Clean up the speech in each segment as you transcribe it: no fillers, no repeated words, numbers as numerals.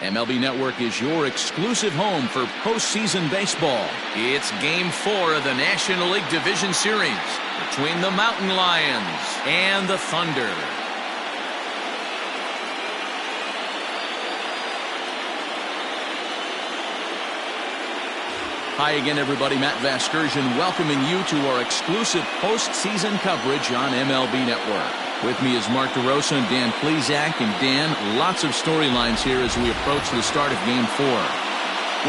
MLB Network is your exclusive home for postseason baseball. It's Game 4 of the National League Division Series between the Mountain Lions and the Thunder. Hi again, everybody. Matt Vasgersian welcoming you to our exclusive postseason coverage on MLB Network. With me is Mark DeRosa and Dan Plesac. And Dan, lots of storylines here as we approach the start of Game 4.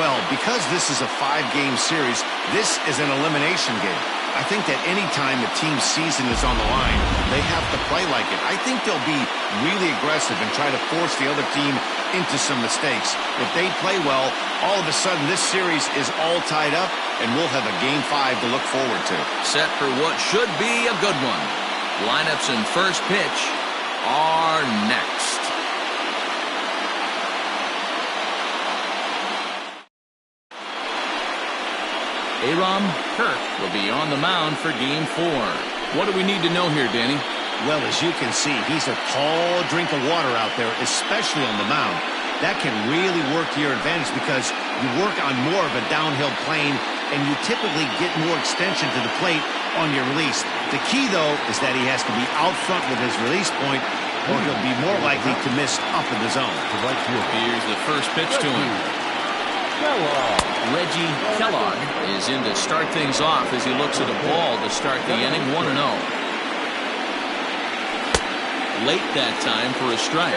Well, because this is a 5-game series, this is an elimination game. I think that any time a team's season is on the line, they have to play like it. I think they'll be really aggressive and try to force the other team into some mistakes. If they play well, all of a sudden this series is all tied up, and we'll have a Game 5 to look forward to. Set for what should be a good one. Lineups and first pitch are next. Aram Kirk will be on the mound for Game 4. What do we need to know here, Danny? Well, as you can see, he's a tall drink of water out there, especially on the mound. That can really work to your advantage because you work on more of a downhill plane and you typically get more extension to the plate on your release. The key, though, is that he has to be out front with his release point or he'll be more likely to miss up in the zone. Here's the first pitch to him. Reggie Kellogg is in to start things off as he looks at a ball to start the inning, 1-0. Late that time for a strike.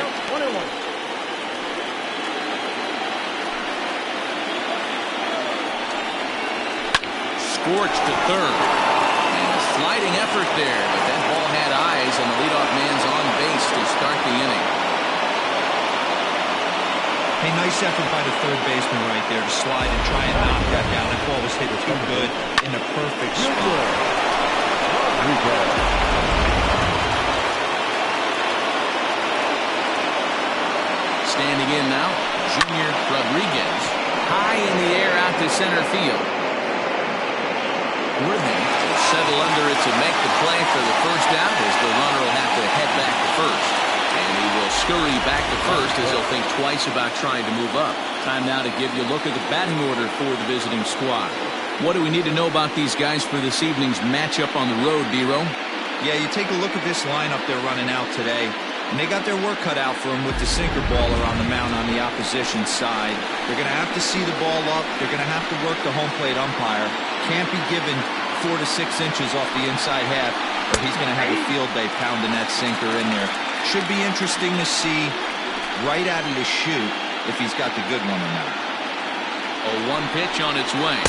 Scorched to third. And a sliding effort there, but that ball had eyes, and the leadoff man's on base to start the inning. Hey, nice effort by the third baseman right there to slide and try and knock that down. That ball was hit too good in the perfect spot. Standing in now, Junior Rodriguez. High in the air out to center field. Worthing will settle under it to make the play for the first out as the runner will have to head back to first. And he will scurry back to first as he'll think twice about trying to move up. Time now to give you a look at the batting order for the visiting squad. What do we need to know about these guys for this evening's matchup on the road, D-Ro? Yeah, you take a look at this lineup they're running out today, and they got their work cut out for them with the sinker baller on the mound on the opposition side. They're going to have to see the ball up. They're going to have to work the home plate umpire. Can't be given 4 to 6 inches off the inside half, or he's going to have a field day pounding that sinker in there. Should be interesting to see right out of the chute if he's got the good one or not. A 1 pitch on its way.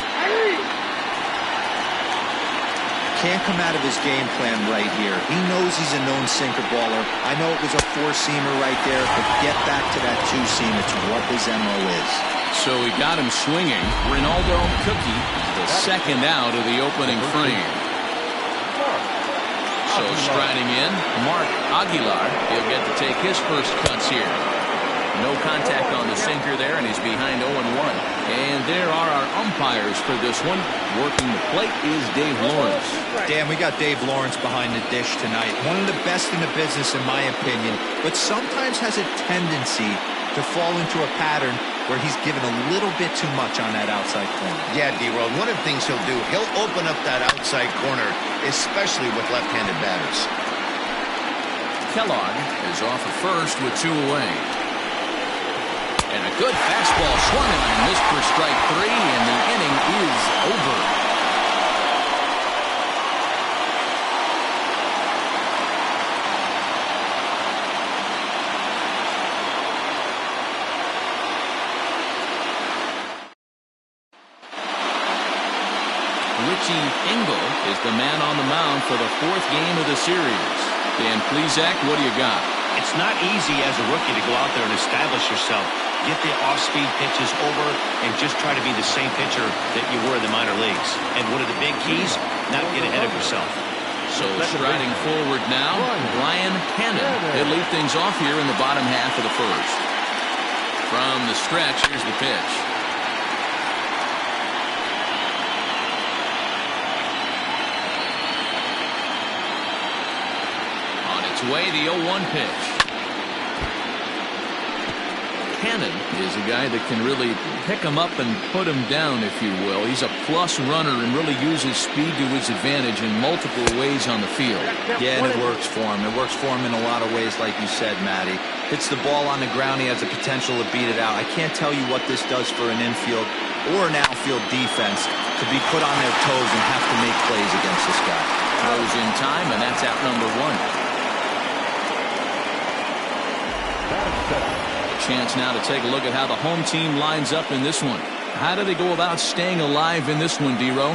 Can't come out of his game plan right here. He knows he's a known sinker baller. I know it was a 4-seamer right there, but get back to that 2-seam. It's what his MO is. So he got him swinging. Ronaldo Cookie, the second out of the opening frame. So striding in, Mark Aguilar. He'll get to take his first cuts here. No contact on the sinker there, and he's behind 0-1. And there are our umpires for this one. Working the plate is Dave Lawrence. Dan, we got Dave Lawrence behind the dish tonight. One of the best in the business, in my opinion, but sometimes has a tendency to fall into a pattern where he's given a little bit too much on that outside corner. Yeah, D-Road, one of the things he'll do, he'll open up that outside corner, especially with left-handed batters. Kellogg is off of first with 2 away. And a good fastball swung on and missed for strike 3, and the inning is over. Richie Engel is the man on the mound for the 4th game of the series. Dan Plesac, what do you got? It's not easy as a rookie to go out there and establish yourself. Get the off-speed pitches over and just try to be the same pitcher that you were in the minor leagues. And one of the big keys, not get ahead of yourself. So striding forward now, Brian Cannon. He'll lead things off here in the bottom half of the first. From the stretch, here's the pitch. On its way, the 0-1 pitch. cannon is a guy that can really pick him up and put him down, if you will. He's a plus runner and really uses speed to his advantage in multiple ways on the field. Yeah, and it works for him. It works for him in a lot of ways, like you said, Matty. Hits the ball on the ground, he has the potential to beat it out. I can't tell you what this does for an infield or an outfield defense to be put on their toes and have to make plays against this guy. Throws in time, and that's out number one. Chance now to take a look at how the home team lines up in this one. How do they go about staying alive in this one, D-Row?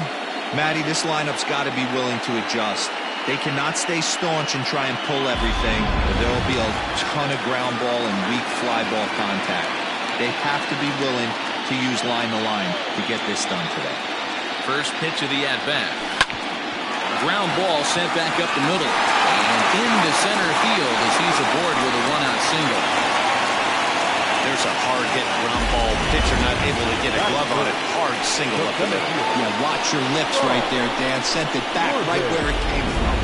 Matty, this lineup's got to be willing to adjust. They cannot stay staunch and try and pull everything, or there will be a ton of ground ball and weak fly ball contact. They have to be willing to use line to line to get this done today. First pitch of the at-bat. Ground ball sent back up the middle and into center field as he's aboard with a one-out single. There's a hard-hit ground ball. Pitcher not able to get a glove on it. Hard single up the middle. Yeah, watch your lips right there, Dan. Sent it back right where it came from.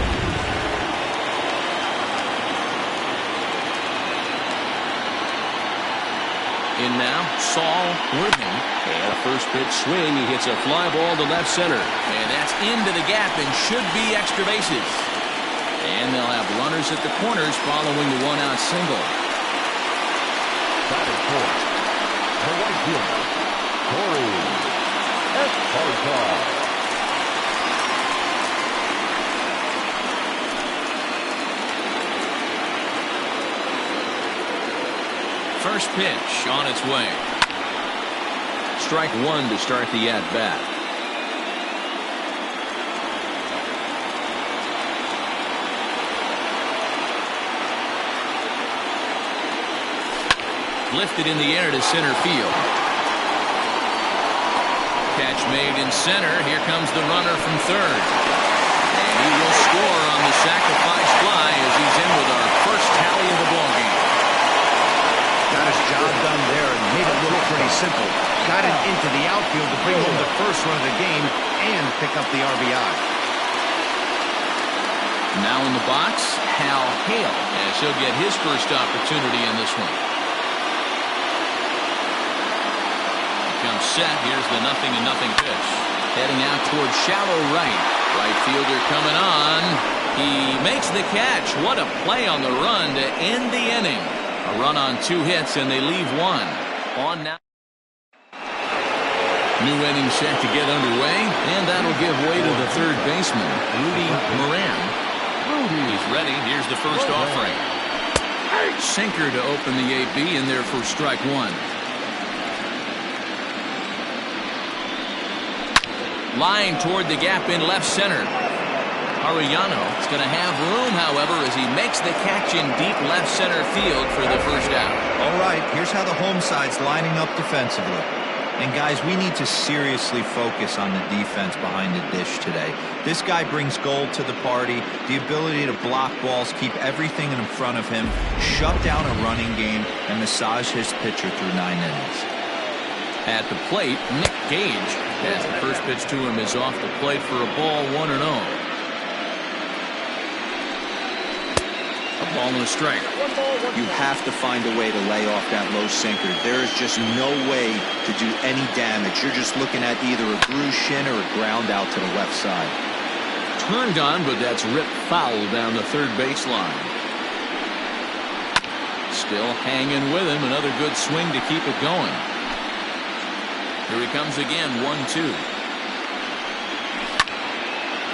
In now, Saul Worthing. And a first pitch swing. He hits a fly ball to left center. And that's into the gap and should be extra bases. And they'll have runners at the corners following the one-out single. Batting fourth, the right fielder, Corey Hardcar. First pitch on its way. Strike one to start the at-bat. Lifted in the air to center field. Catch made in center. Here comes the runner from third. And he will score on the sacrifice fly as he's in with our first tally of the ballgame. Got his job done there and made it look pretty simple. Got it into the outfield to bring home the first run of the game and pick up the RBI. Now in the box, Hal Hale, as he'll get his first opportunity in this one. Comes set. Here's the 0-0 pitch. Heading out towards shallow right. Right fielder coming on. He makes the catch. What a play on the run to end the inning. A run on 2 hits, and they leave one. On now. New inning set to get underway, and that'll give way to the third baseman, Rudy Moran. He's ready. Here's the first offering. Sinker to open the AB in there for strike one. Line toward the gap in left center. Arellano is going to have room, however, as he makes the catch in deep left center field for the first out. All right, here's how the home side's lining up defensively. And guys, we need to seriously focus on the defense behind the dish today. This guy brings gold to the party, the ability to block balls, keep everything in front of him, shut down a running game, and massage his pitcher through 9 innings. At the plate, Nick Gage, as the first pitch to him is off the plate for a ball, 1-0. A ball and a strike. You have to find a way to lay off that low sinker. There is just no way to do any damage. You're just looking at either a bruised shin or a ground out to the left side. Turned on, but that's ripped foul down the third baseline. Still hanging with him. Another good swing to keep it going. Here he comes again, 1-2.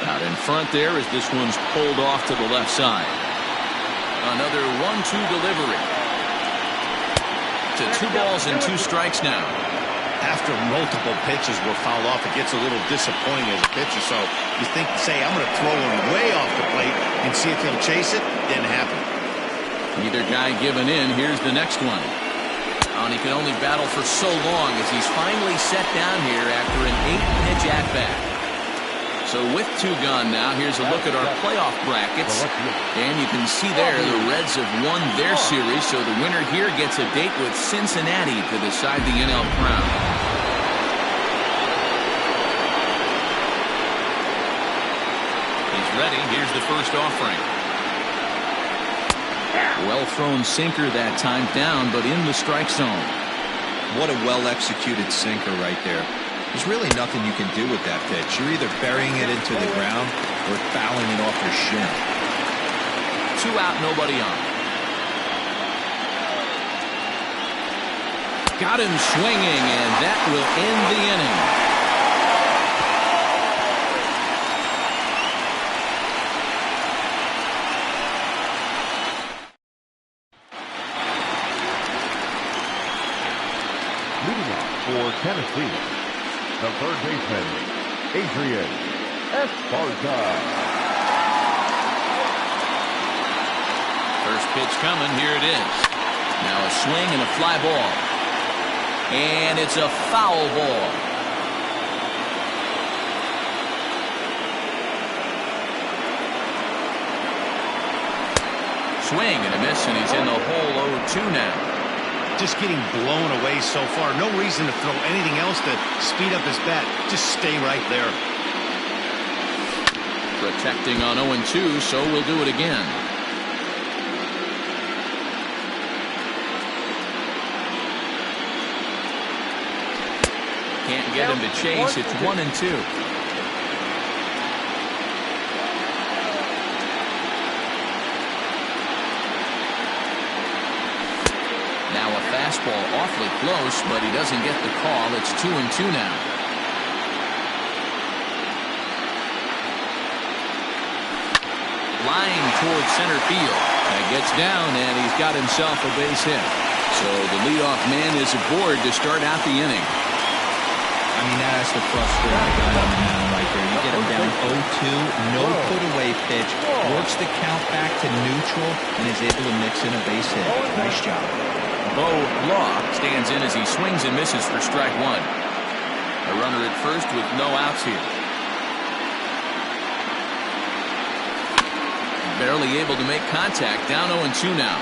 Out in front there as this one's pulled off to the left side. Another 1-2 delivery. To 2 balls and 2 strikes now. After multiple pitches were fouled off, it gets a little disappointing as a pitcher. So you think, say, I'm going to throw him way off the plate and see if he'll chase it. Didn't happen. Neither guy giving in. Here's the next one. And he can only battle for so long as he's finally set down here after an 8-pitch at-bat. So with 2 gone now, here's a look at our playoff brackets. And you can see there the Reds have won their series, so the winner here gets a date with Cincinnati to decide the NL crown. He's ready. Here's the first offering. Well thrown sinker that time, down, but in the strike zone. What a well-executed sinker right there. There's really nothing you can do with that pitch. You're either burying it into the ground or fouling it off your shin. 2 out, nobody on. Got him swinging, and that will end the inning. Leading off for Tennessee, the third baseman, Adrian Esparza. First pitch coming. Here it is. Now a swing and a fly ball. And it's a foul ball. Swing and a miss, and he's in the hole 0-2 now. Just getting blown away so far. No reason to throw anything else to speed up his bat. Just stay right there. Protecting on 0-2, so we'll do it again. Can't get him to chase. It's 1-2. Now a fastball awfully close, but he doesn't get the call. It's 2-2 now. Line towards center field. That gets down, and he's got himself a base hit. So the leadoff man is aboard to start out the inning. I mean, that has to frustrate the guy on the mound right there. You get him down 0-2, no put-away pitch, works the count back to neutral, and is able to mix in a base hit. Nice job. Bo Law stands in as he swings and misses for strike 1. A runner at first with no outs here. Barely able to make contact. Down 0-2 now.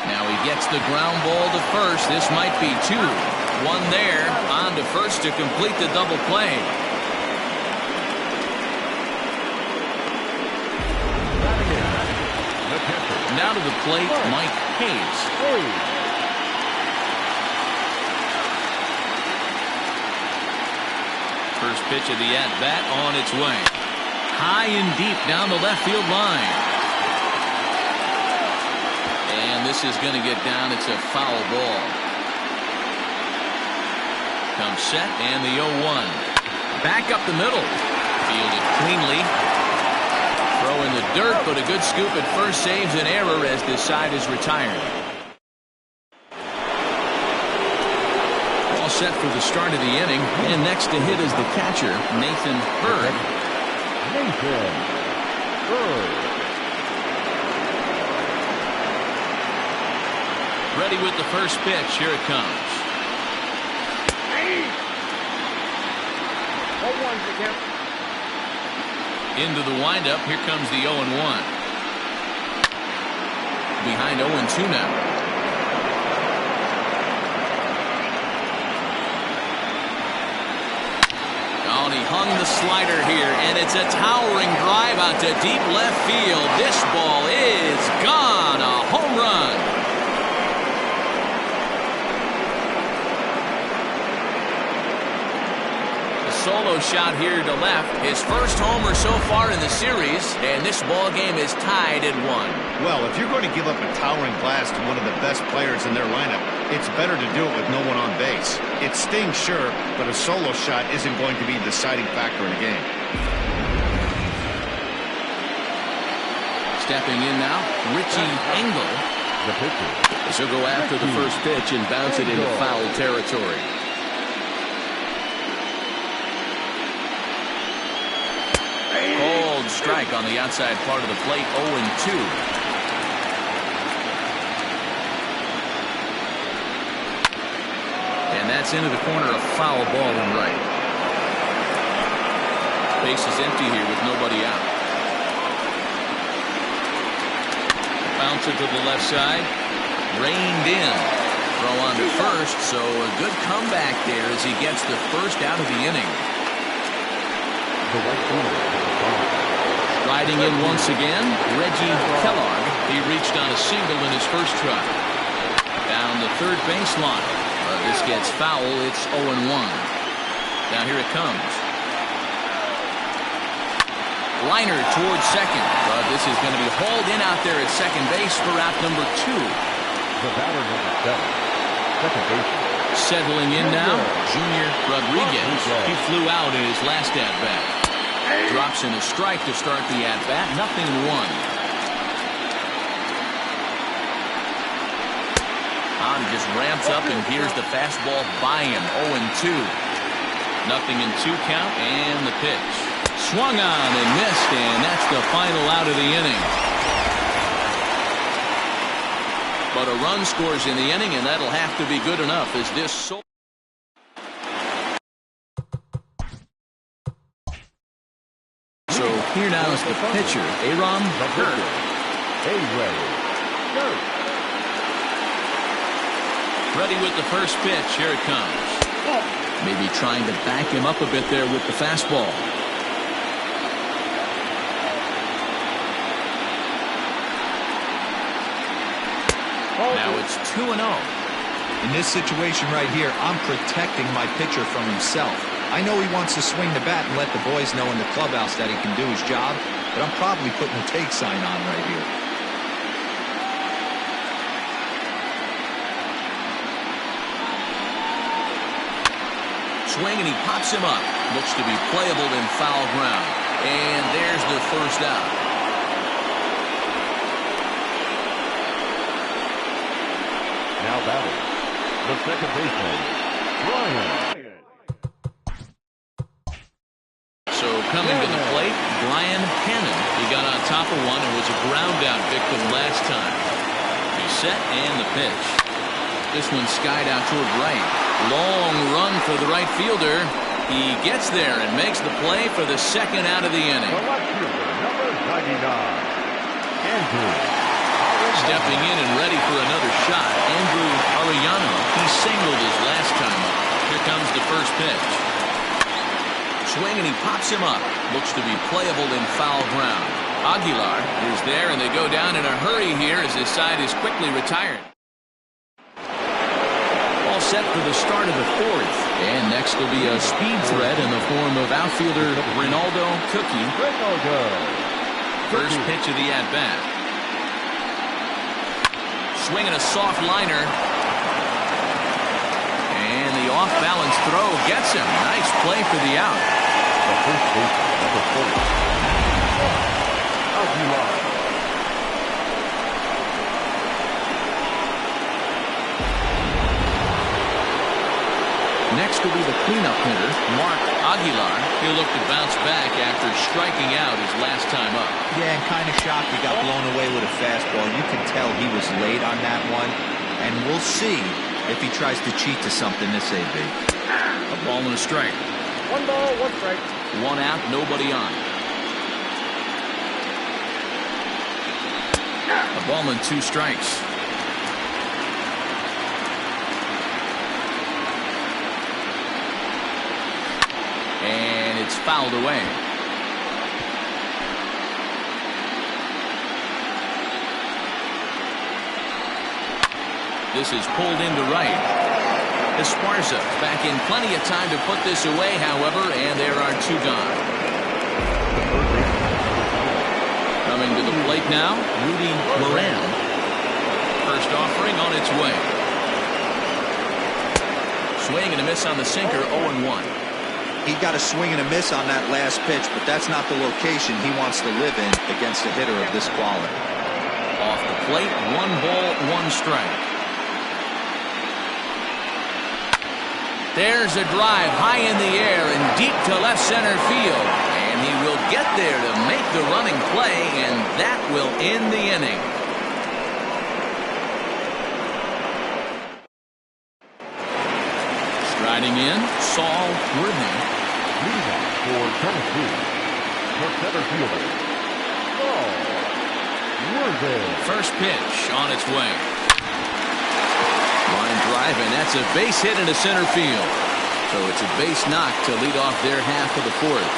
Now he gets the ground ball to first. This might be 2. 1 there. On to first to complete the double play. Now to the plate, Mike Hayes. First pitch of the at-bat on its way. High and deep down the left field line. And this is going to get down. It's a foul ball. Comes set, and the 0-1. Back up the middle. Fielded cleanly. Throw in the dirt, but a good scoop at first saves an error as this side is retired. All set for the start of the inning, and next to hit is the catcher, Nathan Bird. Nathan Bird. Ready with the first pitch. Here it comes. 0-1 again. Into the windup. Here comes the 0-1. Behind 0-2 now. Oh, and he hung the slider here, and it's a towering drive out to deep left field. This ball is gone. A home run. Solo shot here to left. His first homer so far in the series, and this ball game is tied at 1. Well, if you're going to give up a towering blast to one of the best players in their lineup, it's better to do it with no one on base. It stings, sure, but a solo shot isn't going to be the deciding factor in a game. Stepping in now, Richie Engel. The pitcher. She'll go after the first pitch and bounce it into foul territory. Cold strike on the outside part of the plate, 0-2. And that's into the corner, a foul ball and right. Base is empty here with nobody out. Bounce it to the left side. Reined in. Throw on to first, so a good comeback there as he gets the first out of the inning. The right fielder. Riding in once again, Reggie Kellogg. He reached on a single in his first try. Down the third baseline. This gets foul. It's 0-1. Now here it comes. Liner towards second. But this is going to be hauled in out there at second base for out number 2. The batter number 7, second baseman. Settling in now, Junior Rodriguez. He flew out in his last at-bat. Drops in a strike to start the at-bat. 0-1. He just ramps up, and here's the fastball by him. 0-2. 0-2 count, and the pitch. Swung on and missed, and that's the final out of the inning. But a run scores in the inning, and that'll have to be good enough as this. So here now is the pitcher, Aaron Hurt. Ready with the first pitch. Here it comes. Maybe trying to back him up a bit there with the fastball. Now it's 2-0. In this situation right here, I'm protecting my pitcher from himself. I know he wants to swing the bat and let the boys know in the clubhouse that he can do his job, but I'm probably putting a take sign on right here. Swing, and he pops him up. Looks to be playable in foul ground. And there's the first out. Now batting, the second baseman, Brian. So coming to the plate, Brian Hannon. He got on top of one and was a ground out victim last time. He's set, and the pitch. This one skied out toward right. Long run for the right fielder. He gets there and makes the play for the second out of the inning. The left fielder, number 99, Andrew. Stepping in and ready for another shot, Andrew Arellano. He singled his last time up. Here comes the first pitch. Swing, and he pops him up. Looks to be playable in foul ground. Aguilar is there, and they go down in a hurry here as his side is quickly retired. All set for the start of the fourth. And next will be a speed threat in the form of outfielder Ronaldo Cookie. First pitch of the at-bat. Swinging a soft liner. And the off-balance throw gets him. Nice play for the out. The first baseman, number 40, Aguilar. Next will be the cleanup hitter, Mark Aguilar. He'll look to bounce back after striking out his last time up. Yeah, and kind of shocked he got blown away with a fastball. You can tell he was late on that one. And we'll see if he tries to cheat to something this AB. A ball and a strike. 1 ball, 1 strike. 1 out, nobody on. A ball and 2 strikes. And it's fouled away. This is pulled into right. Esparza back in plenty of time to put this away, however, and there are 2 gone. Coming to the plate now, Rudy Moran. First offering on its way. Swing and a miss on the sinker, 0-1. He got a swing and a miss on that last pitch, but that's not the location he wants to live in against a hitter of this quality. Off the plate, 1 ball, 1 strike. There's a drive high in the air and deep to left center field. And he will get there to make the running play, and that will end the inning. Striding in, Saul Worthy. Leading off for Tennessee, the center fielder, Saul Worthy. First pitch on its way. Line drive, and that's a base hit into center field. So it's a base knock to lead off their half of the fourth.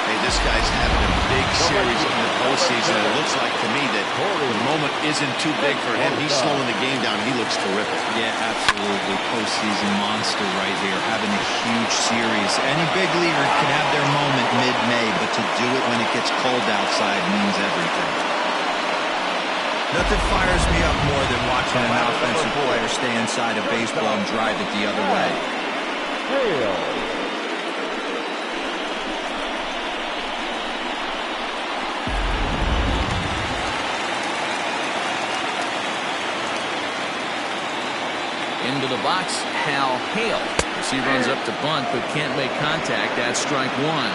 Hey, this guy's having a big series in the postseason. It looks like to me that the moment isn't too big for him. He's slowing the game down. He looks terrific. Yeah, absolutely. Postseason monster right here, having a huge series. Any big leaguer can have their moment mid-May, but to do it when it gets cold outside means everything. Nothing fires me up more than watching an offensive player stay inside a baseball and drive it the other way. Into the box, Hal Hale. As he runs up to bunt, but can't make contact. That's strike one.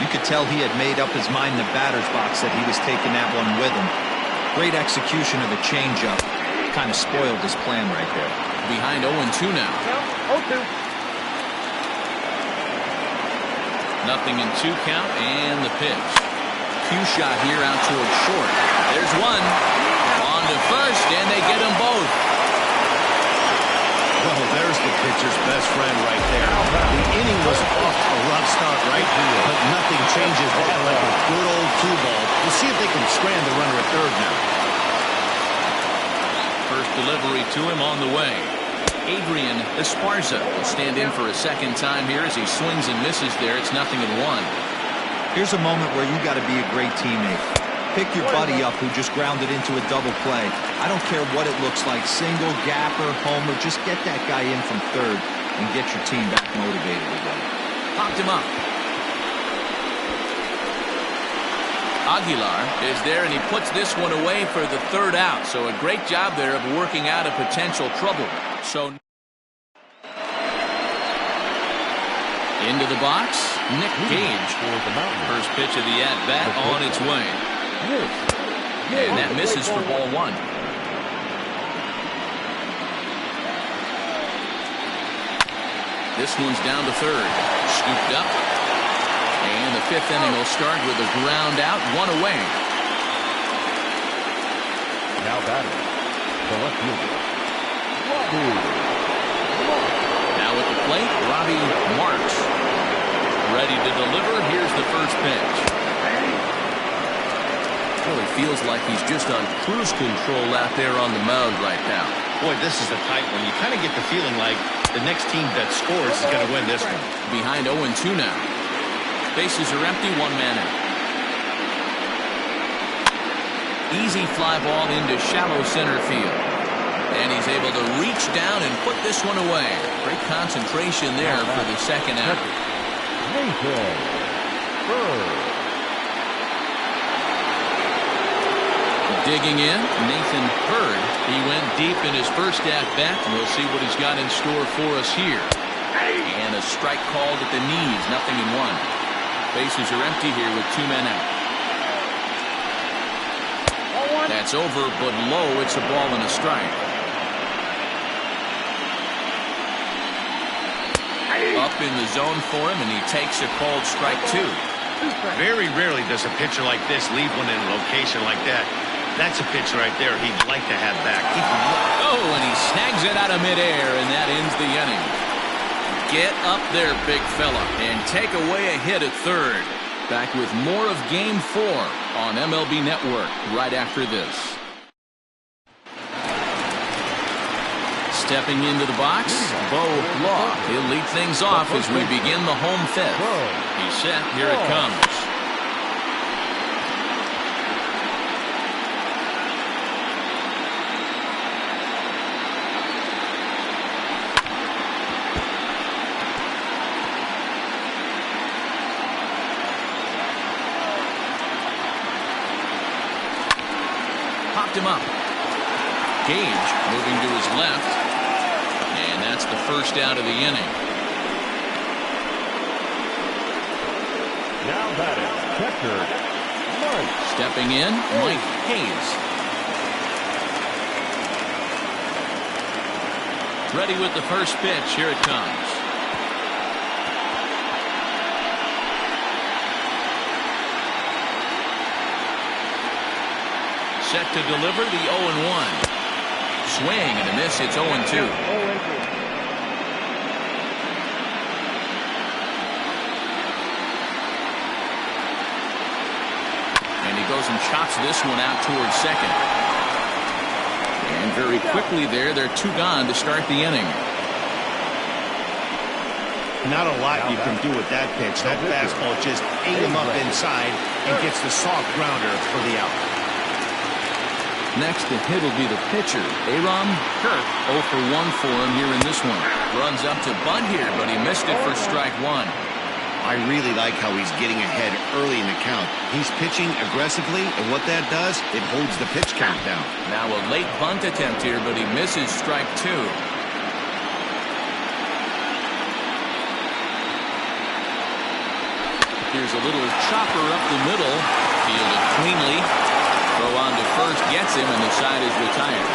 You could tell he had made up his mind in the batter's box that he was taking that one with him. Great execution of a changeup. Kind of spoiled his plan right there. Behind 0-2 now. 0-2. Nothing in 2 count, and the pitch. Cue shot here out towards short. There's one. On to first, and they get them both. Well, there's the pitcher's best friend right there. The inning was off a rough start right here, but nothing changes that like a good old 2-ball. We'll see if they can strand the runner at third now. First delivery to him on the way. Adrian Esparza will stand in for a second time here as he swings and misses there. It's 0-1. Here's a moment where you got to be a great teammate. Pick your buddy up who just grounded into a double play. I don't care what it looks like, single, gapper, homer, just get that guy in from third and get your team back motivated again. Popped him up. Aguilar is there, and he puts this one away for the third out. So a great job there of working out a potential trouble. So into the box, Nick Gage. First pitch of the at-bat on its way. And that misses for ball one. This one's down to third. Scooped up. And the 5th inning will start with a ground out, one away. Now batting, the left fielder. Now at the plate, Robbie Marks. Ready to deliver. Here's the first pitch. Really feels like he's just on cruise control out there on the mound right now. Boy, this is a tight one. You kind of get the feeling like the next team that scores is going to win this one. Behind 0-2 now. Bases are empty, 1 man out. Easy fly ball into shallow center field. And he's able to reach down and put this one away. Great concentration there for the second out. Nathan Bird. Digging in, Nathan Bird. He went deep in his first at-bat, and we'll see what he's got in store for us here. And a strike called at the knees, 0-1. Bases are empty here with 2 men out. That's over, but low. It's a ball and a strike. Up in the zone for him, and he takes a called strike 2. Very rarely does a pitcher like this leave one in a location like that. That's a pitch right there he'd like to have back. Oh, and he snags it out of midair, and that ends the inning. Get up there, big fella, and take away a hit at third. Back with more of Game 4 on MLB Network right after this. Stepping into the box, Bo Law. He'll lead things off as we begin the home 5th. He's set. Here it comes. Popped him up. Gage moving to his left. And that's the first out of the inning. Now batting, catcher, Mike. Stepping in, Mike Hayes. Ready with the first pitch. Here it comes. Set to deliver the 0-1. Swing and a miss. It's 0-2. goes and chops this one out towards second. And very quickly there, they're 2 gone to start the inning. Not a lot you can do with that pitch. That fastball just ate him up inside and gets the soft grounder for the out. Next to hit will be the pitcher, Aram Kirk. 0 for 1 for him here in this one. Runs up to bunt here, but he missed it for strike 1. I really like how he's getting ahead early in the count. He's pitching aggressively, and what that does, it holds the pitch count down. Now a late bunt attempt here, but he misses strike 2. Here's a little chopper up the middle. Fielded cleanly. Throw on to first gets him, and the side is retired.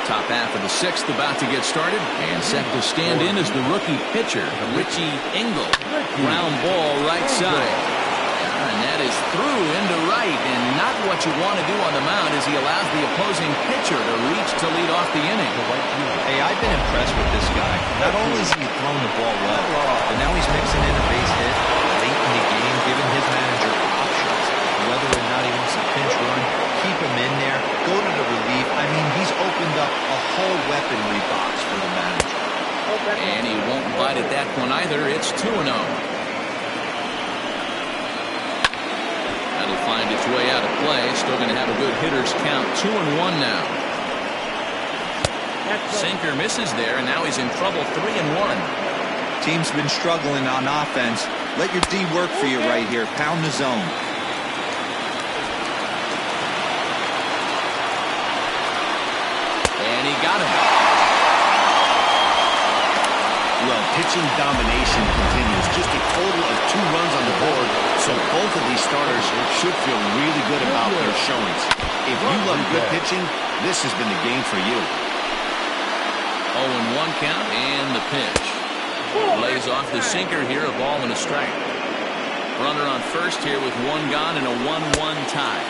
Top half of the 6th about to get started, and set to stand in is the rookie pitcher, Richie Engel. Ground ball right side. And that is through into right, and not what you want to do on the mound as he allows the opposing pitcher to reach to lead off the inning. Hey, I've been impressed with this guy. Not only has he thrown the ball well, but now he's mixing in a base hit late in the game, giving his manager options. Whether or not he wants a pinch run, keep him in there, go to the relief. I mean, he's opened up a whole weaponry box for the manager. And he won't bite at that one either. It's 2-0. That'll find its way out of play. Still going to have a good hitter's count. 2-1 now. Sinker misses there, and now he's in trouble. 3-1. Team's been struggling on offense. Let your D work for you right here. Pound the zone. And he got him. Well, pitching domination continues. Just a total of 2 runs on the board, so both of these starters should feel really good about their showings. If you love good pitching, this has been the game for you. 0-1 count, and the pitch. Lays off the sinker here, a ball and a strike. Runner on first here with 1 gone and a 1-1 tie.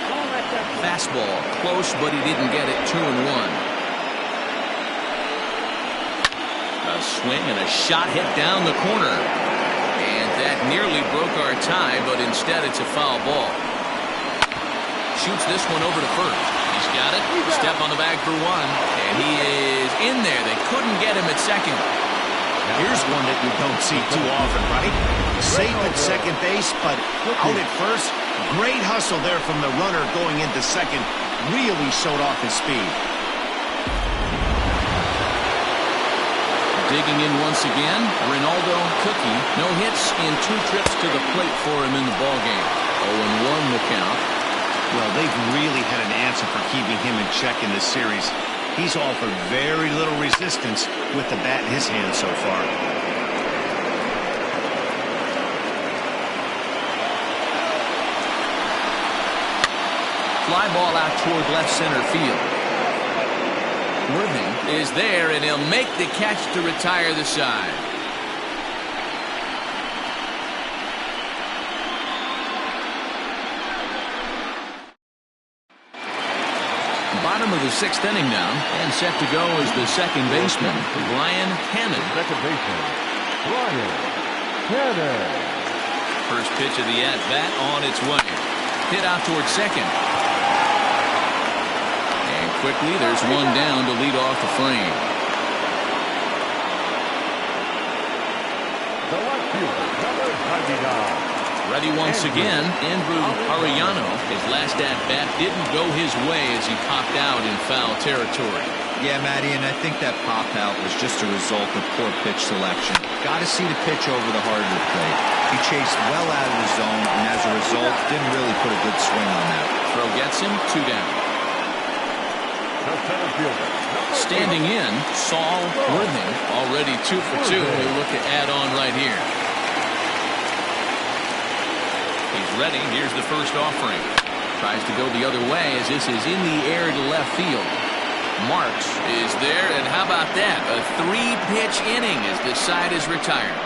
Fastball, close, but he didn't get it. 2-1. A swing and a shot hit down the corner. And that nearly broke our tie, but instead it's a foul ball. Shoots this one over to first. He's got it. Step on the bag for 1. And he is in there. They couldn't get him at second. Here's one that you don't see too often, right? Safe at second base, but out at first. Great hustle there from the runner going into second. Really showed off his speed. Digging in once again, Ronaldo Cookie. No hits in 2 trips to the plate for him in the ballgame. 0-1 the count. Well, they've really had an answer for keeping him in check in this series. He's offered very little resistance with the bat in his hand so far. Fly ball out toward left center field. Worthing is there, and he'll make the catch to retire the side. Bottom of the 6th inning now, and set to go is the second baseman, Brian Cannon. Second baseman, Brian Cannon. First pitch of the at-bat on its way. Hit out towards second. And quickly, there's one down to lead off the frame. The left fielder, number 99. Ready once again, Andrew Arellano. His last at-bat didn't go his way as he popped out in foul territory. Yeah, Matty, and I think that pop out was just a result of poor pitch selection. Got to see the pitch over the heart of the plate. He chased well out of the zone, and as a result, didn't really put a good swing on that. Throw gets him, 2 down. The center fielder, Standing in, Saul Worthing, already 2 for 2. He'll look to add on right here. He's ready. Here's the first offering. Tries to go the other way as this is in the air to left field. Marks is there, and how about that? A 3-pitch inning as this side is retired.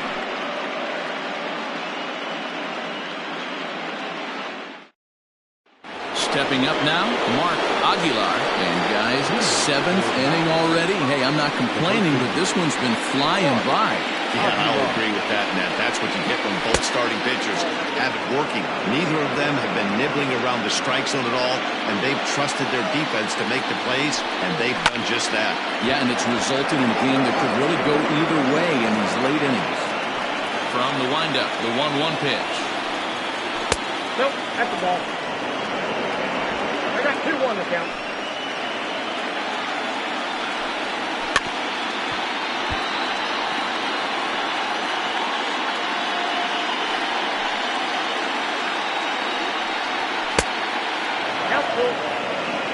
Stepping up now, Mark Aguilar. And guys, 7th inning already. Hey, I'm not complaining, but this one's been flying by. Yeah, I'll agree with that, Nat. That's what you get when both starting pitchers have it working. Neither of them have been nibbling around the strike zone at all, and they've trusted their defense to make the plays, and they've done just that. Yeah, and it's resulted in a game that could really go either way in these late innings. From the windup, the 1-1 pitch. Nope, that's the ball. I got 2-1 to count.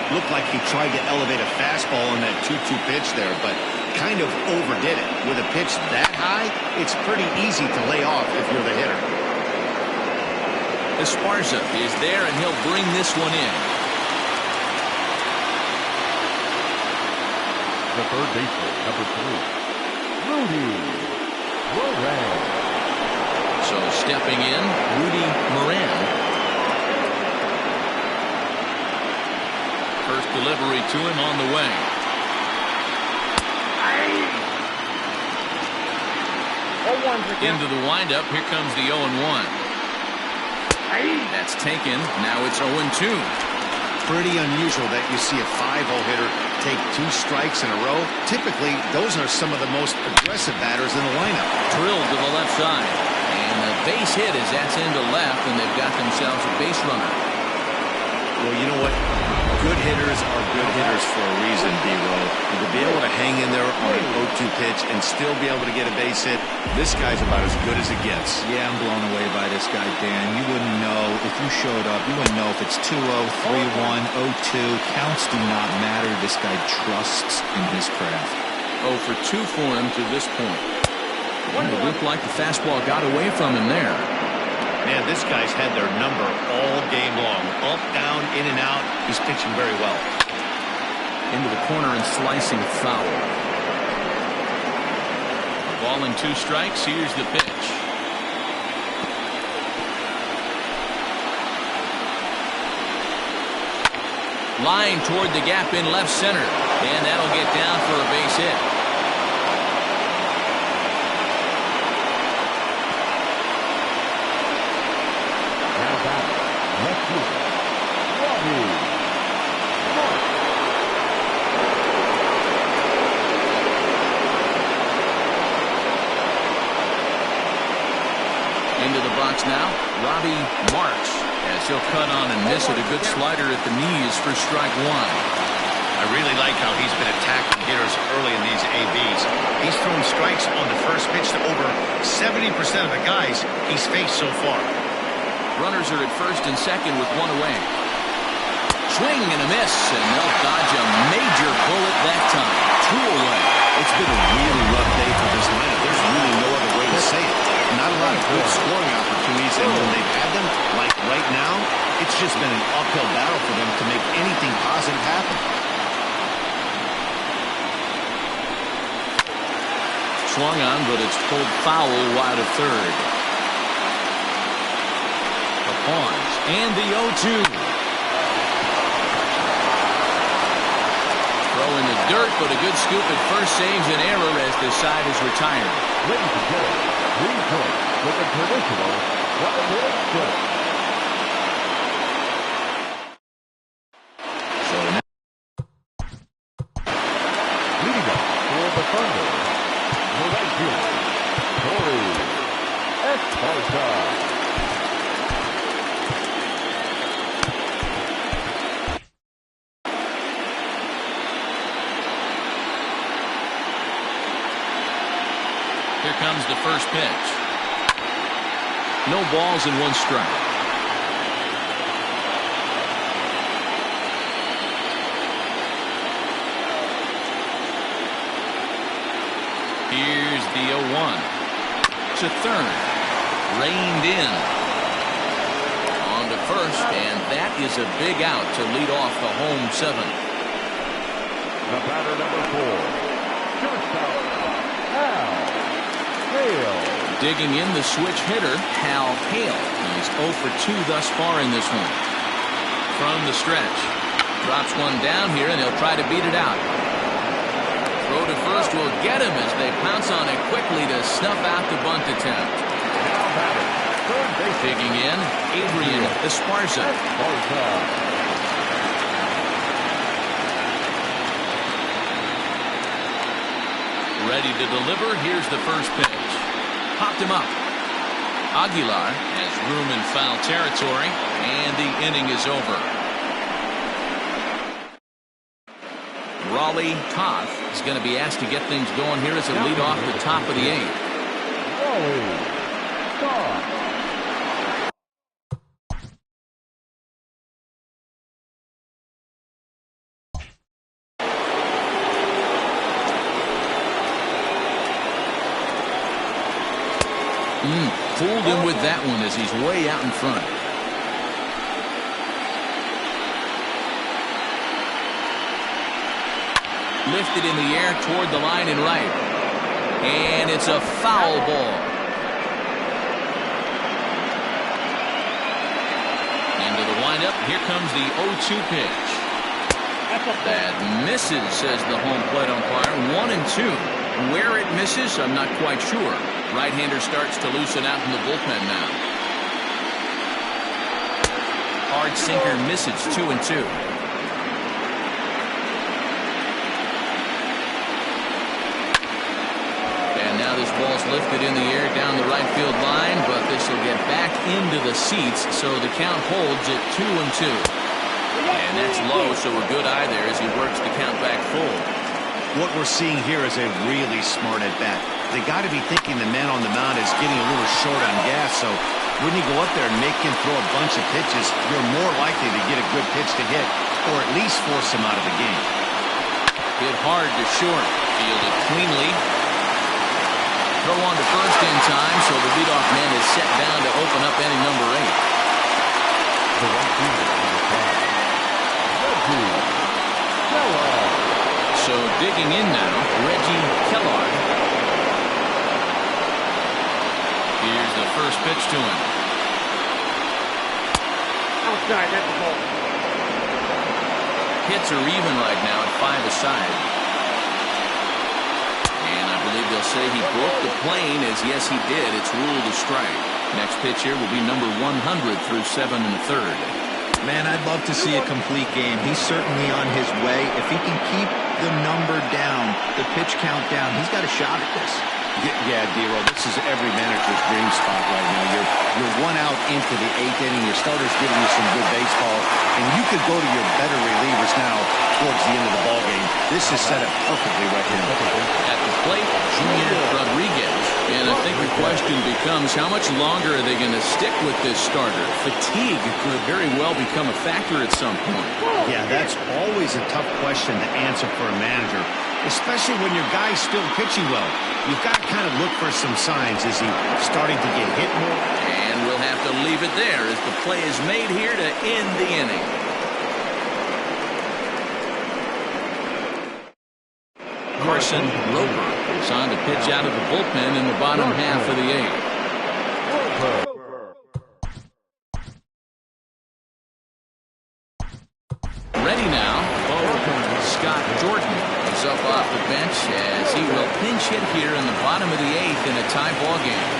Looked like he tried to elevate a fastball on that 2-2 pitch there, but kind of overdid it. With a pitch that high, it's pretty easy to lay off if you're the hitter. Esparza is there, and he'll bring this one in. The third baseman, number 3, Rudy Moran. So stepping in, Rudy Moran. First delivery to him on the way. Into the windup. Here comes the 0-1. That's taken. Now it's 0-2. Pretty unusual that you see a 5-0 hitter take 2 strikes in a row. Typically, those are some of the most aggressive batters in the lineup. Drilled to the left side. And the base hit is that's into left, and they've got themselves a base runner. Well, you know what? Good hitters are good hitters for a reason, D-Row. And to be able to hang in there on an 0-2 pitch and still be able to get a base hit, this guy's about as good as it gets. Yeah, I'm blown away by this guy, Dan. You wouldn't know if you showed up. You wouldn't know if it's 2-0, 3-1, 0-2. Counts do not matter. This guy trusts in his craft. 0 for 2 for him to this point. And it looked like the fastball got away from him there. Man, this guy's had their number all game long. Up, down, in and out. He's pitching very well. Into the corner and slicing foul. Ball and 2 strikes. Here's the pitch. Line toward the gap in left center. And that'll get down for a base hit. Into the box now, Robbie Marks, as he'll cut on and miss it. A good slider at the knees for strike 1. I really like how he's been attacking hitters early in these ABs. He's thrown strikes on the first pitch to over 70% of the guys he's faced so far. Runners are at first and second with 1 away. Swing and a miss, and they'll dodge a major bullet that time. 2 away. It's been a really rough day for this lineup. There's really no other way to say it. Not a lot of good scoring opportunities, and when they've had them, like right now, it's just been an uphill battle for them to make anything positive happen. Swung on, but it's pulled foul wide of third. The pause, and the 0-2. Throw in the dirt, but a good scoop at first saves an error as the side is retired. Ladies and gentlemen, 3 points with a traditional 1-hit split. So now, Leading up for the Thunder, the right fielder, Corey Esparza. here comes the first pitch. No balls and 1 strike. Here's the 0-1. To third. Reined in. On to first, and that is a big out to lead off the home 7th. The batter number 4. Shortstop, Hal Hale. Digging in the switch hitter, Hal Hale. He's 0 for 2 thus far in this one. From the stretch. Drops one down here, and he'll try to beat it out. Throw to first will get him as they pounce on it quickly to snuff out the bunt attempt. Digging in, Adrian Esparza. Ready to deliver. Here's the first pitch. Popped him up. Aguilar has room in foul territory, and the inning is over. Raleigh Toth is going to be asked to get things going here as a lead off the top of the 8th. Raleigh Toth. Fooled him with that one as he's way out in front. Lifted in the air toward the line and right. And it's a foul ball. Into the windup. Here comes the 0-2 pitch. That misses, says the home plate umpire. 1-2. Where it misses, I'm not quite sure. Right-hander starts to loosen out in the bullpen now. Hard sinker misses. 2-2. And now this ball's lifted in the air down the right field line, but this will get back into the seats, so the count holds at 2-2. And that's low, so a good eye there as he works the count back full. What we're seeing here is a really smart at-bat. They got to be thinking the man on the mound is getting a little short on gas, so when you go up there and make him throw a bunch of pitches, you're more likely to get a good pitch to hit, or at least force him out of the game. Hit hard to short. Fielded cleanly. Throw on to first in time, so the leadoff man is set down to open up inning number 8. The right fielder is a So digging in now, Reggie Kellard. Here's the first pitch to him. outside, that's the ball. Hits are even right now at 5 aside. And I believe they'll say he broke the plane, as yes he did. It's ruled a strike. Next pitch here will be number 100 through 7 1/3. Man, I'd love to see a complete game. He's certainly on his way. If he can keep the number down, the pitch count down, he's got a shot at this. Yeah, D-Roll, this is every manager's dream spot right now. You're 1 out into the 8th inning. Your starter's giving you some good baseball, and you could go to your better relievers now towards the end of the ball game. This is set up perfectly right here. At the plate, Junior Rodriguez. And I think the question becomes, how much longer are they going to stick with this starter? Fatigue could very well become a factor at some point. Yeah, that's always a tough question to answer for a manager, especially when your guy's still pitching well. You've got to kind of look for some signs. Is he starting to get hit more? And we'll have to leave it there as the play is made here to end the inning. Carson Roper is on to pitch out of the bullpen in the bottom half of the 8th. Ready now, Scott Jordan is up off the bench as he will pinch hit here in the bottom of the 8th in a tie ball game.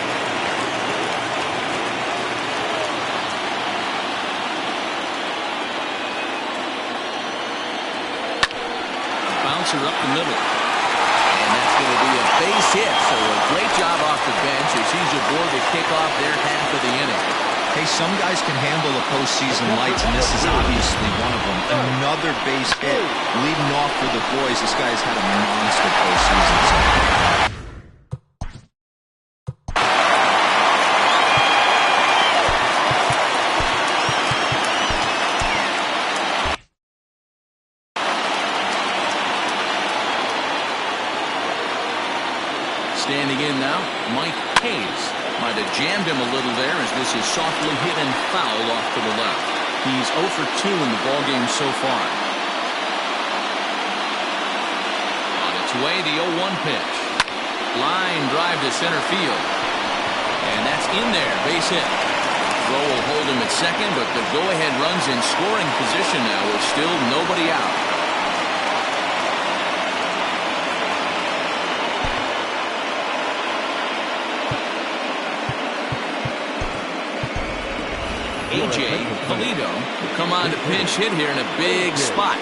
Bouncer up the middle. And that's going to be a base hit, so a great job off the bench as he's aboard to kick off their half of the inning. Hey, some guys can handle the postseason lights, and this is obviously one of them. Another base hit, leading off for the boys. This guy's had a monster postseason. Standing in now, Mike Hayes. Might have jammed him a little there as this is softly hit and foul off to the left. He's 0 for 2 in the ballgame so far. On its way, the 0-1 pitch. Line drive to center field. And that's in there, base hit. Throw will hold him at second, but the go-ahead run's in scoring position now with still nobody out. A.J. Polito will come on to pinch hit here in a big spot.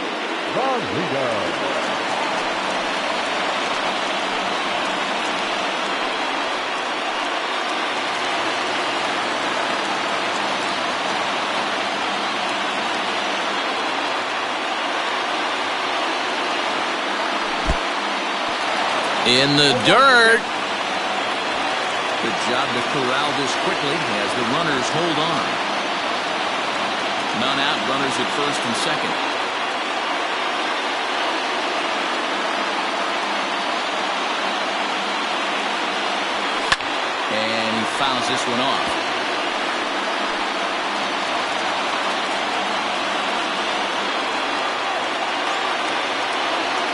In the dirt. Good job to corral this quickly as the runners hold on. None out, runners at first and second. And he fouls this one off.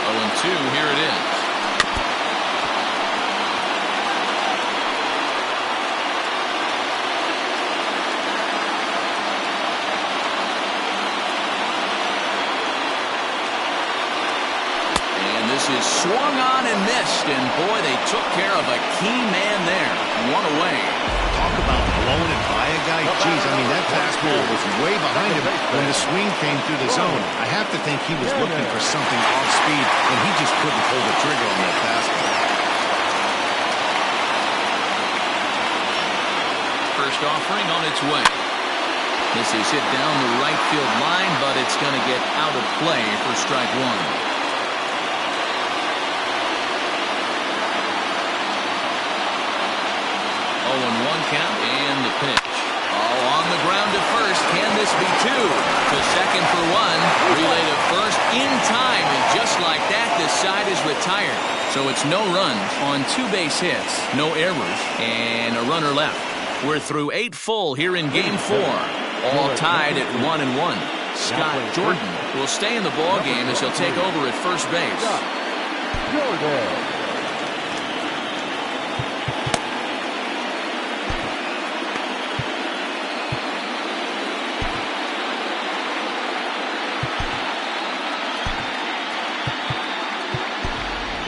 Oh, 2, here it is. Is swung on and missed, and boy, they took care of a key man there. One away. Talk about blowing it by a guy. Jeez, I mean, that fastball was way behind him when the swing came through the zone. I have to think he was looking for something off speed, and he just couldn't pull the trigger on that fastball. First offering on its way. This is hit down the right field line, but it's going to get out of play for strike one. 0-1 count and the pitch. Oh, on the ground to first. Can this be two? To second for one. Relay to first in time. And just like that, the side is retired. So it's no runs on 2 base hits, no errors, and a runner left. We're through 8 full here in Game 4. All tied at 1-1. Scott Jordan will stay in the ball game as he'll take over at first base.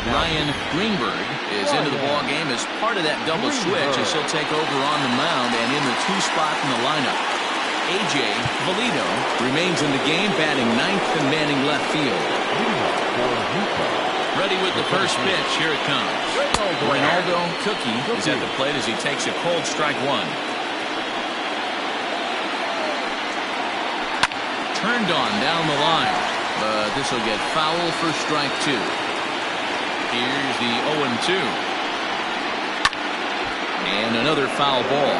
Ryan Greenberg is into the ball game as part of that double switch as he'll take over on the mound and in the 2 spot in the lineup. A.J. Polito remains in the game, batting 9th and manning left field. Ready with the first pitch. Here it comes. Ronaldo Cookie is at the plate as he takes a cold strike one. Turned on down the line, but this will get foul for strike 2. Here's the 0-2. And another foul ball.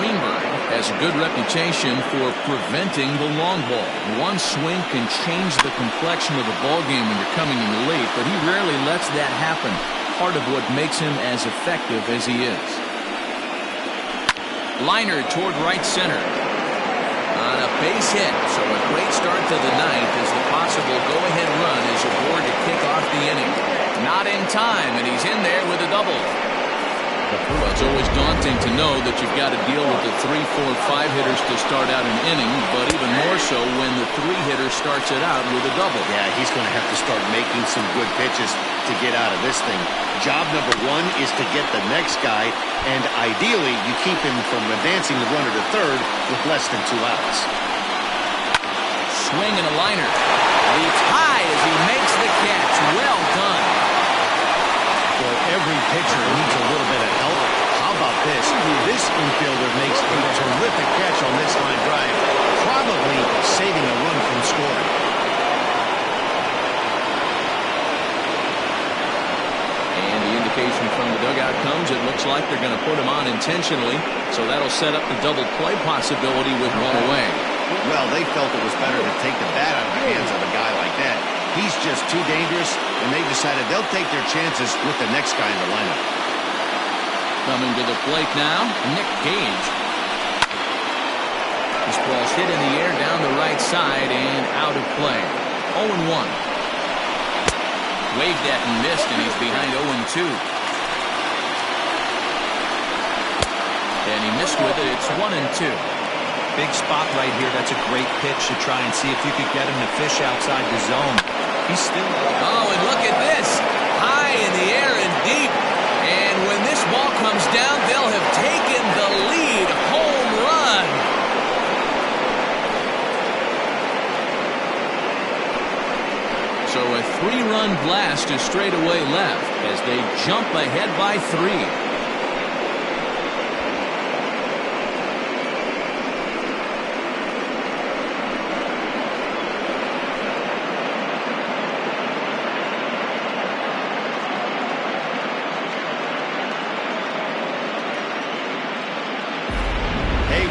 Greenberg has a good reputation for preventing the long ball. One swing can change the complexion of the ball game when you're coming in the late, but he rarely lets that happen. Part of what makes him as effective as he is. Liner toward right center. On a base hit, so a great start to the 9th as the possible go-ahead run is aboard to kick off the inning. Not in time, and he's in there with a double. Well, it's always daunting to know that you've got to deal with the 3, 4, 5 hitters to start out an inning, but even more so when the 3-hitter starts it out with a double. Yeah, he's going to have to start making some good pitches to get out of this thing. Job number 1 is to get the next guy, and ideally you keep him from advancing the runner to third with less than 2 outs. Swing and a liner. Leaps high as he makes the catch. Well done. Well, every pitcher needs a little bit of help. How about this? This infielder makes a terrific catch on this line drive, probably saving a run from scoring. And the indication from the dugout comes, it looks like they're going to put him on intentionally, so that'll set up the double play possibility with one away. Well, they felt it was better to take the bat out of the hands of a guy like that. He's just too dangerous, and they decided they'll take their chances with the next guy in the lineup. Coming to the plate now, Nick Gage. This ball's hit in the air down the right side and out of play. 0-1. Waved at and missed, and he's behind 0-2. And he missed with it. It's 1-2. Big spot right here. That's a great pitch to try and see if you could get him to fish outside the zone. He's still... Oh, and look at this. High in the air and deep. And when this ball comes down, they'll have taken the lead. Home run. So a 3-run blast is straight away left as they jump ahead by 3.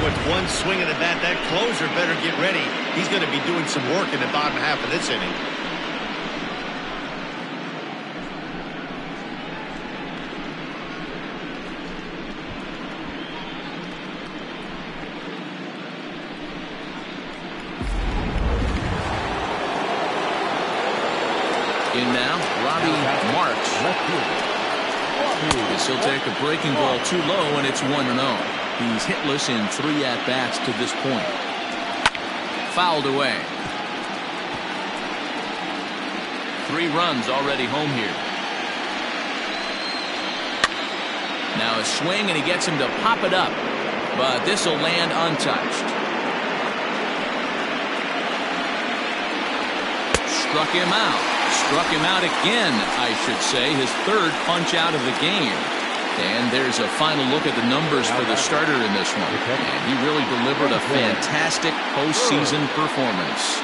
With one swing of the bat, that closer better get ready. He's going to be doing some work in the bottom half of this inning. In now, Robbie Marks. As he'll take a breaking ball too low, and it's 1-0. He's hitless in 3 at-bats to this point. Fouled away. 3 runs already home here. Now a swing, and he gets him to pop it up. But this will land untouched. Struck him out. Struck him out again, I should say. His 3rd punch out of the game. And there's a final look at the numbers for the starter in this one. And he really delivered a fantastic postseason performance.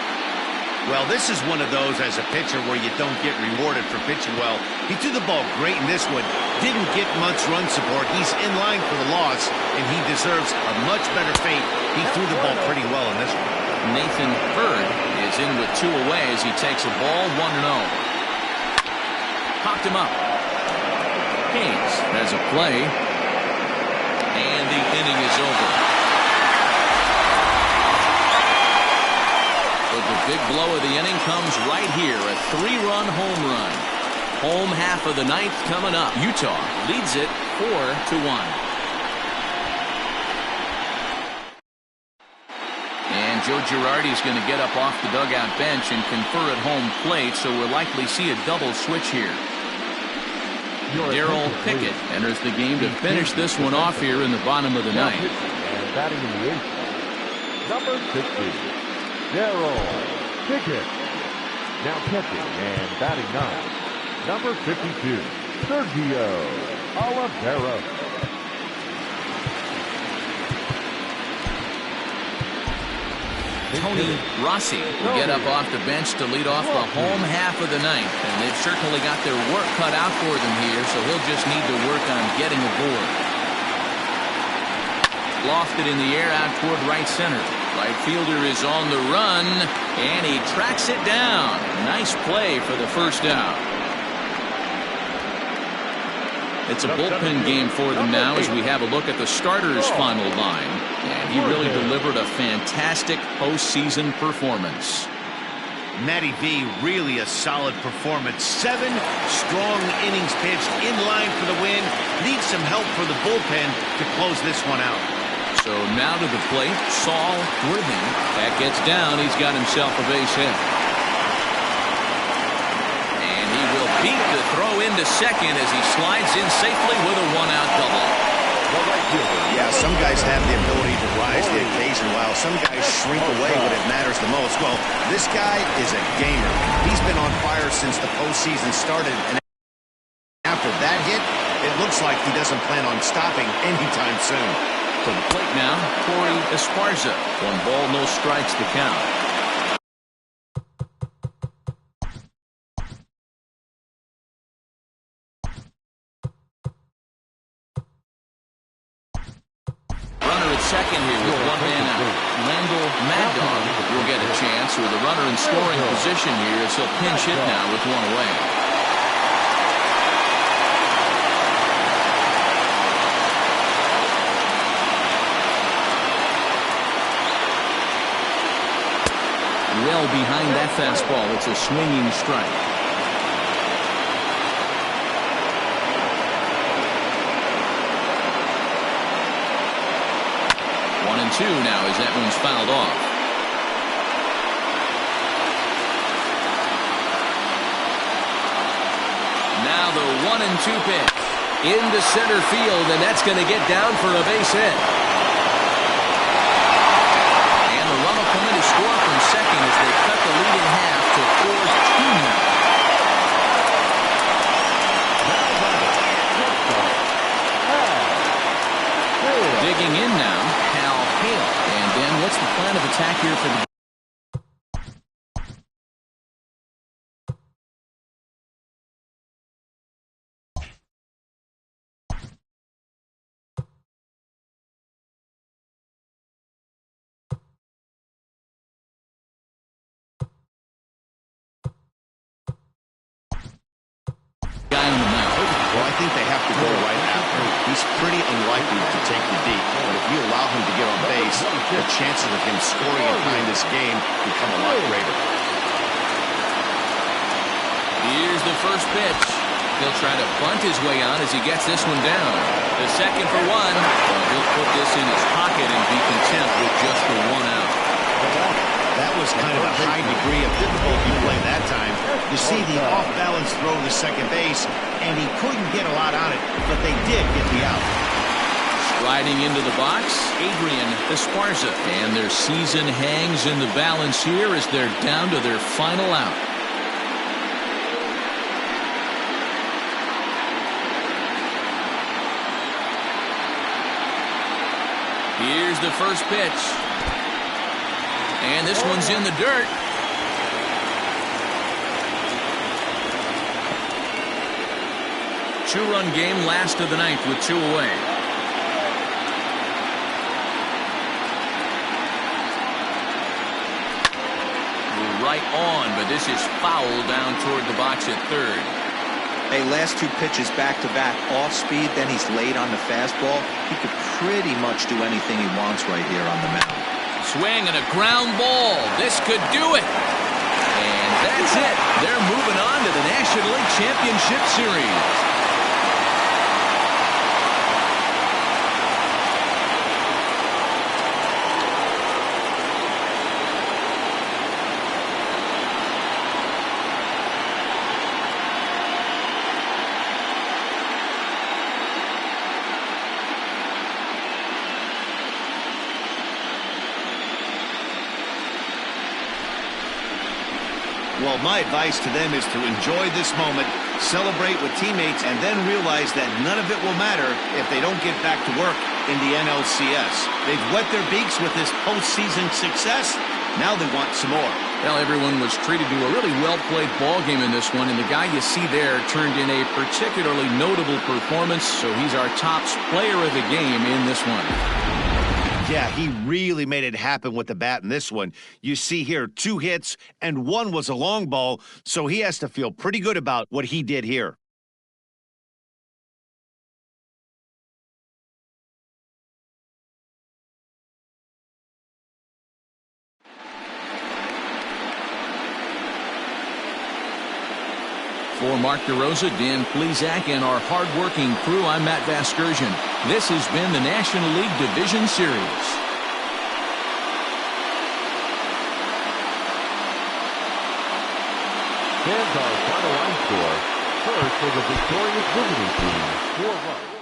Well, this is one of those as a pitcher where you don't get rewarded for pitching well. He threw the ball great in this one. Didn't get much run support. He's in line for the loss, and he deserves a much better fate. He threw the ball pretty well in this one. Nathan Hurd is in with 2 away as he takes a ball 1-0. Popped him up. Hayes has a play, and the inning is over. But the big blow of the inning comes right here, a 3-run home run. Home half of the 9th coming up. Utah leads it 4-1. And Joe Girardi is going to get up off the dugout bench and confer at home plate, so we'll likely see a double switch here. Darrell Pickett enters the game to finish this one off here in the bottom of the 9th. And batting in the 8th, number 60, Darrell Pickett. Now catching and batting 9, number 52, Sergio Oliveira. Tony Rossi will get up off the bench to lead off the home half of the 9th. And they've certainly got their work cut out for them here, so he'll just need to work on getting aboard. Lofted in the air out toward right center. Right fielder is on the run, and he tracks it down. Nice play for the first out. It's a bullpen game for them now as we have a look at the starters' final line. And he really delivered a fantastic postseason performance. Matty V, really a solid performance. 7 strong innings pitched, in line for the win. Needs some help for the bullpen to close this one out. So now to the plate, Saul Worthing. That gets down. He's got himself a base hit. And he will beat the throw into second as he slides in safely with a 1-out double. Yeah, some guys have the ability to rise to the occasion while some guys shrink away when it matters the most. Well, this guy is a gamer. He's been on fire since the postseason started, and after that hit, it looks like he doesn't plan on stopping anytime soon. To the plate now, Corey Esparza. 1 ball, no strikes to count. Second here with 1 man out. Landell Mad Dog will get a chance with a runner in scoring position here as he'll pinch hit now with 1 away. Well behind that fastball, it's a swinging strike. 1-2 now as that one's fouled off. Now the 1-2 pitch into center field, and that's going to get down for a base hit. And the run will come in to score from second as they cut the lead in half to 4-2 now. Guy on the mound. Well, I think they have to go right after him. He's pretty unlikely to take the deep, but if you allow him to get on base, the chances of him scoring and tying this game become a lot greater. Here's the first pitch. He'll try to bunt his way on as he gets this one down. The second for one. Well, he'll put this in his pocket and be content with just the one out. That was kind of a high degree of difficulty play that time. You see the off-balance throw to second base, and he couldn't get a lot on it, but they did get the out. Striding into the box, Adrian Esparza. And their season hangs in the balance here as they're down to their final out. Here's the first pitch. And this one's in the dirt. Two-run game, last of the ninth with 2 away. Right on, but this is foul down toward the box at third. Hey, last 2 pitches back-to-back off speed, then he's late on the fastball. He could pretty much do anything he wants right here on the mound. Swing and a ground ball. This could do it. And that's it. They're moving on to the National League Championship Series. Well, my advice to them is to enjoy this moment, celebrate with teammates, and then realize that none of it will matter if they don't get back to work in the NLCS. They've wet their beaks with this postseason success. Now they want some more. Well, everyone was treated to a really well-played ball game in this one, and the guy you see there turned in a particularly notable performance, so he's our top player of the game in this one. Yeah, he really made it happen with the bat in this one. You see here 2 hits, and 1 was a long ball, so he has to feel pretty good about what he did here. For Mark DeRosa, Dan Plesac, and our hard-working crew, I'm Matt Vasgersian. This has been the National League Division Series. Fans our final line score. First for the victorious visiting team, 4 runs.